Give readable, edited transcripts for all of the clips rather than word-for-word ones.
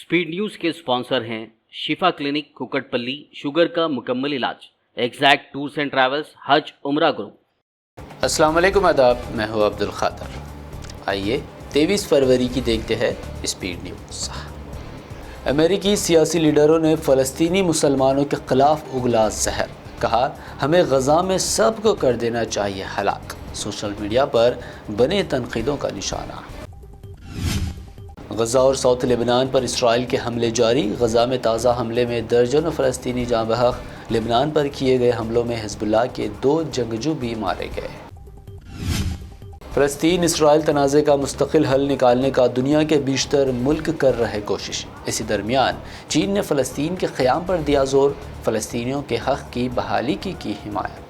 Speed news के sponsor हैं शिफा clinic Kukatpally, sugar का मुकम्मल इलाज, एग्जैक्ट टूर्स एंड ट्रैवल्स, हज उम्रा ग्रुप। अस्सलाम वालेकुम, आदाब। मैं हूँ अब्दुल खादर। आइए 23 फरवरी की देखते हैं स्पीड न्यूज़। अमेरिकी सियासी लीडरों ने फ़लस्तीनी मुसलमानों के ख़िलाफ़ उगला जहर, कहा हमें गज़ा में सब को कर देना चाहिए हलाक। सोशल मीडिया पर बने तनकीदों का निशाना। गज़ा और साउथ लेबनान पर इसराइल के हमले जारी। गज़ा में ताज़ा हमले में दर्जनों फ़लस्तीनी जाँ बहक। लेबनान पर किए गए हमलों में हिज़्बुल्लाह के 2 जंगजू भी मारे गए। फ़लस्तीन इसराइल तनाज़े का मुस्तकिल हल निकालने का दुनिया के बेशतर मुल्क कर रहे कोशिश। इसी दरमियान चीन ने फ़लस्तीन के क़याम पर दिया ज़ोर, फ़लस्तीनियों के हक़ की बहाली की हिमायत।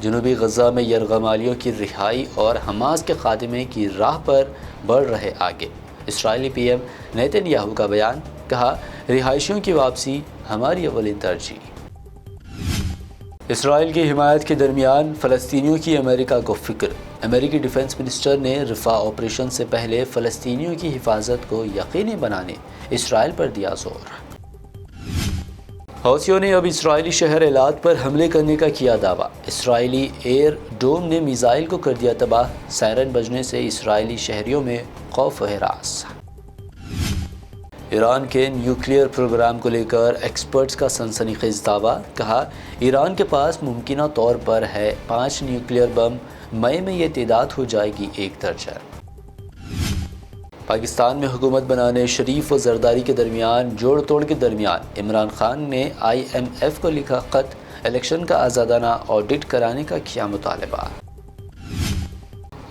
जनूबी गज़ा में यरगमालियों की रिहाई और हमास के ख़ात्मे की राह पर बढ़ रहे आगे। इसराइली पीएम नेतन्याहू का बयान, कहा रिहायशियों की वापसी हमारी अव्वलीन तरजीह। इसराइल की हिमायत के दरमियान फ़लस्तीनियों की अमेरिका को फ़िक्र। अमेरिकी डिफेंस मिनिस्टर ने रफ़ा ऑपरेशन से पहले फ़लस्तीनियों की हिफाजत को यकीनी बनाने इसराइल पर दिया ज़ोर। हौसियों ने अब इसराइली शहर एलात पर हमले करने का किया दावा। इसराइली एयर डोम ने मिसाइल को कर दिया तबाह। सायरन बजने से इसराइली शहरियों में खौफ व हरास। ईरान के न्यूक्लियर प्रोग्राम को लेकर एक्सपर्ट्स का सनसनीखेज दावा, कहा ईरान के पास मुमकिना तौर पर है 5 न्यूक्लियर बम, मई में ये तादाद हो जाएगी 1 दर्जन। पाकिस्तान में हुकूमत बनाने शरीफ व जरदारी के दरमियान जोड़ तोड़ के दरमियान इमरान खान ने IMF को लिखा ख़त, इलेक्शन का आज़ादाना ऑडिट कराने का किया मुतालबा।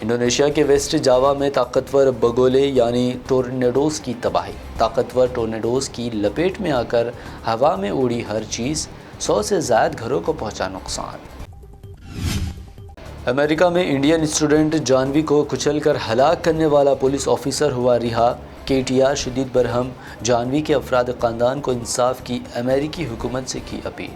इंडोनेशिया के वेस्ट जावा में ताकतवर बगोले यानी टोर्नेडोज़ की तबाही। ताकतवर टोर्नेडोज़ की लपेट में आकर हवा में उड़ी हर चीज़, 100 से ज़ायद घरों को पहुंचा नुकसान। अमेरिका में इंडियन स्टूडेंट जानवी को कुचलकर हलाक करने वाला पुलिस ऑफिसर हुआ रिहा। KTR शदीद बरहम, जानवी के अफराद ख़ानदान को इंसाफ की अमेरिकी हुकूमत से की अपील।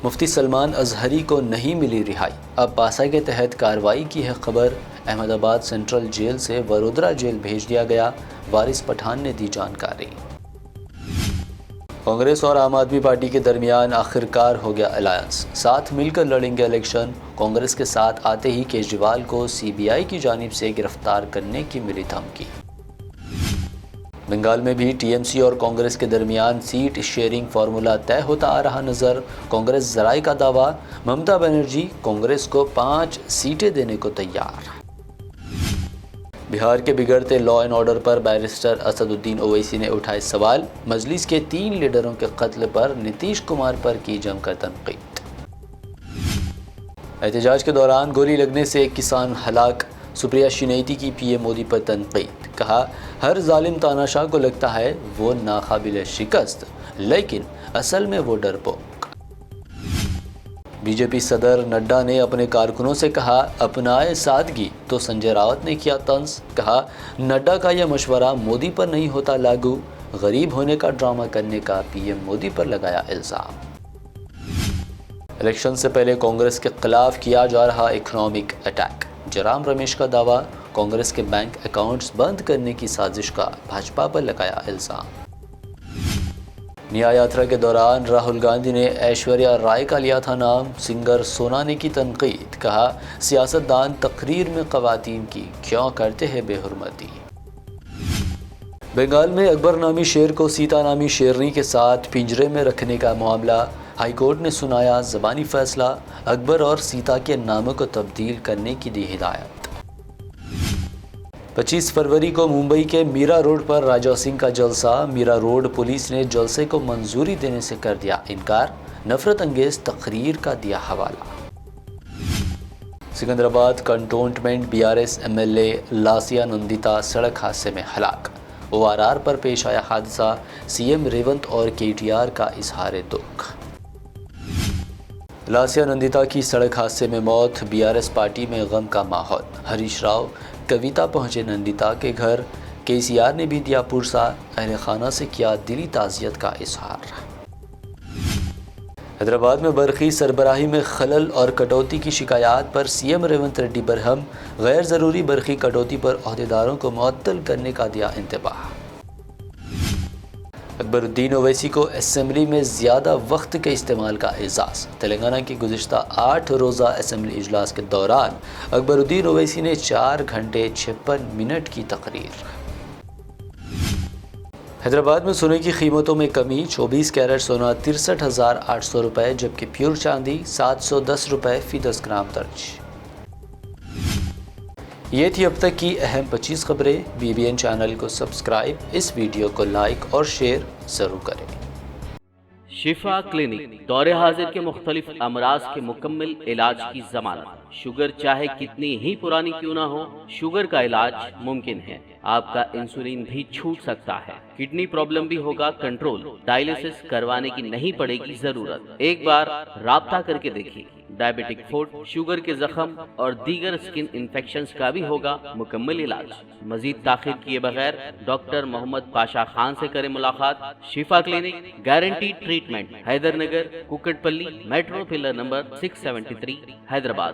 मुफ्ती सलमान अजहरी को नहीं मिली रिहाई, अब पासा के तहत कार्रवाई की है खबर। अहमदाबाद सेंट्रल जेल से वडोदरा जेल भेज दिया गया, वारिस पठान ने दी जानकारी। कांग्रेस और आम आदमी पार्टी के दरमियान आखिरकार हो गया अलायंस, साथ मिलकर लड़ेंगे इलेक्शन। कांग्रेस के साथ आते ही केजरीवाल को CBI की जानिब से गिरफ्तार करने की मिली धमकी। बंगाल में भी TMC और कांग्रेस के दरमियान सीट शेयरिंग फार्मूला तय होता आ रहा नज़र। कांग्रेस जराए का दावा, ममता बनर्जी कांग्रेस को 5 सीटें देने को तैयार। बिहार के बिगड़ते लॉ एंड ऑर्डर पर बैरिस्टर असदुद्दीन ओवैसी ने उठाए सवाल। मजलिस के 3 लीडरों के कत्ल पर नीतीश कुमार पर की जमकर तनकीद। एहतजाज के दौरान गोली लगने से एक किसान हलाक। सुप्रिया शिनेती की PM मोदी पर तनकीद, कहा हर जालिम तानाशाह को लगता है वो नाकाबिल शिकस्त, लेकिन असल में वो डरपोक। BJP सदर नड्डा ने अपने कारकुनों से कहा अपनाए सादगी, तो संजय रावत ने किया तंज, कहा नड्डा का यह मशवरा मोदी पर नहीं होता लागू। गरीब होने का ड्रामा करने का PM मोदी पर लगाया इल्ज़ाम। इलेक्शन से पहले कांग्रेस के खिलाफ किया जा रहा इकोनॉमिक अटैक। जयराम रमेश का दावा, कांग्रेस के बैंक अकाउंट्स बंद करने की साजिश का भाजपा पर लगाया इल्ज़ाम। न्याय यात्रा के दौरान राहुल गांधी ने ऐश्वर्या राय का लिया था नाम। सिंगर सोना ने की तनकीद, कहा सियासतदान तकरीर में ख़वातीन की क्यों करते हैं बेहुरमती। बंगाल में अकबर नामी शेर को सीता नामी शेरनी के साथ पिंजरे में रखने का मामला। हाई कोर्ट ने सुनाया ज़बानी फैसला, अकबर और सीता के नामों को तब्दील करने की दी हिदायत। 25 फरवरी को मुंबई के मीरा रोड पर राजा सिंह का जलसा। मीरा रोड पुलिस ने जलसे को मंजूरी देने से कर दिया इनकार, नफरत अंगेज तकरीर का दिया हवाला। Secunderabad cantonment BRS MLA Lasya Nandita सड़क हादसे में हलाक। ORR पर पेश आया हादसा, CM रेवंत और KTR का इजहार दुख। लासिया नंदिता की सड़क हादसे में मौत, BRS पार्टी में गम का माहौल। हरीश राव, कविता पहुंचे नंदिता के घर, KCR ने भी दिया पुरसा, अहल खाना से किया दिली ताज़ियत का इजहार। حیدرآباد میں برقی سربراہی میں خلل اور کٹوتی کی شکایات پر سی ایم ریونت ریڈی برہم، غیر ضروری برقی کٹوتی پر عہدیداروں کو معطل کرنے کا دیا انتباہ۔ اکبر الدین اویسی کو اسمبلی میں زیادہ وقت کے استعمال کا اعزاز۔ تلنگانہ کی گزشتہ 8 روزہ اسمبلی اجلاس کے دوران اکبر الدین اویسی نے 4 گھنٹے 56 منٹ کی تقریر۔ حیدرآباد میں سونے کی قیمتوں میں کمی، 24 کیرٹ سونا 63,800 روپے جبکہ پیور چاندی 710 روپے فی 10 گرام درج۔ یہ تھی اب تک کی اہم 25 خبریں۔ BBN چینل کو سبسکرائب، اس ویڈیو کو لائک اور شیئر ضرور کریں۔ شفا کلینک دور حاضر کے مختلف امراض کے مکمل علاج کی ضمانت۔ شوگر چاہے کتنی ہی پرانی کیوں نہ ہو، شوگر کا علاج ممکن ہے۔ آپ کا انسولین بھی چھوٹ سکتا ہے، کڈنی پرابلم بھی ہوگا کنٹرول، ڈائلیسس کروانے کی نہیں پڑے گی ضرورت۔ ایک بار رابطہ کر کے دیکھیے۔ ڈائبیٹک فوڈ، شوگر کے زخم اور دیگر اسکن انفیکشنز کا بھی ہوگا مکمل علاج۔ مزید تاخیر کیے بغیر ڈاکٹر محمد پاشا خان سے کریں ملاقات۔ Shifa clinic, guaranteed treatment, Hyder Nagar, Kukatpally, metro pillar number 673، Hyderabad.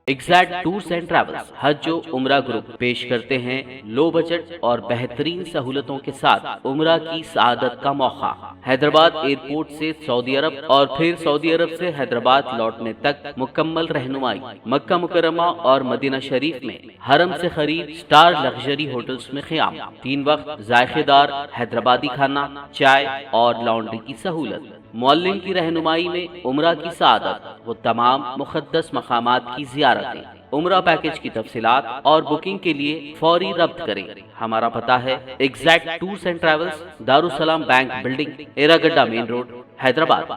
Exact tours and travels حج و عمرہ گروپ پیش کرتے ہیں لو بجٹ اور بہترین سہولتوں کے ساتھ عمرہ کی سعادت کا موقع۔ حیدرآباد ایئرپورٹ سے سعودی عرب اور پھر سعودی عرب سے حیدرآباد لوٹنے تک مکمل رہنمائی۔ مکہ مکرمہ اور مدینہ شریف میں حرم سے قریب سٹار لگژری ہوٹلز میں قیام، 3 وقت ذائقے دار حیدرآبادی کھانا، چائے اور لانڈری کی سہولت۔ معلم کی رہنمائی میں عمرہ کی سعادت، وہ تمام مقدس مقامات کی زیارتیں۔ عمرہ پیکج کی تفصیلات اور بکنگ کے لیے فوری رابطہ کریں۔ ہمارا پتہ ہے exact tours and travels, Darussalam bank building, Erragadda main road, Hyderabad.